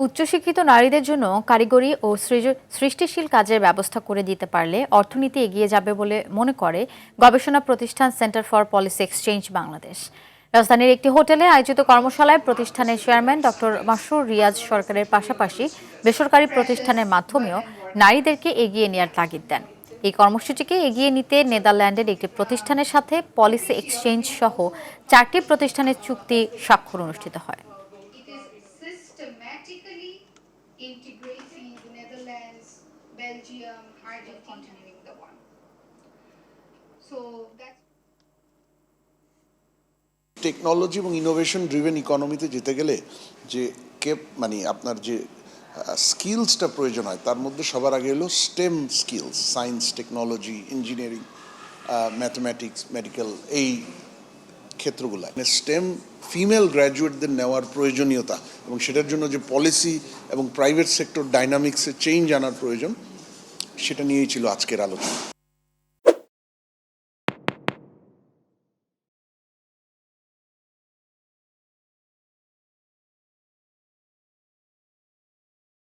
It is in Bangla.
উচ্চশিক্ষিত নারীদের জন্য কারিগরি ও সৃষ্টিশীল কাজের ব্যবস্থা করে দিতে পারলে অর্থনীতি এগিয়ে যাবে বলে মনে করে গবেষণা প্রতিষ্ঠান centre for policy exchange Bangladesh. রাজধানীর একটি হোটেলে আয়োজিত কর্মশালায় প্রতিষ্ঠানের চেয়ারম্যান ডক্টর মাসরুর রিয়াজ সরকারের পাশাপাশি বেসরকারি প্রতিষ্ঠানের মাধ্যমেও নারীদেরকে এগিয়ে নেওয়ার তাগিদ দেন। এই কর্মসূচিকে এগিয়ে নিতে নেদারল্যান্ডের একটি প্রতিষ্ঠানের সাথে পলিসি এক্সচেঞ্জ সহ 4টি প্রতিষ্ঠানের চুক্তি স্বাক্ষর অনুষ্ঠিত হয়। systematically integrating the Netherlands, Belgium, Argentina, the one. So that's technology এবং ইনোভেশন ড্রিভেন ইকোনমিতে যেতে গেলে যে মানে আপনার যে স্কিলসটা প্রয়োজন হয় তার মধ্যে সবার আগে হলো stem skills, science, technology, engineering, mathematics, medical, এই ক্ষেত্রগুলো স্টেম ফিমেল গ্র্যাজুয়েটদের নেওয়ার প্রয়োজনীয়তা এবং সেটার জন্য যে পলিসি এবং প্রাইভেট সেক্টর ডাইনামিক্সে চেঞ্জ আনার প্রয়োজন, সেটা নিয়েই ছিল আজকের আলোচনা।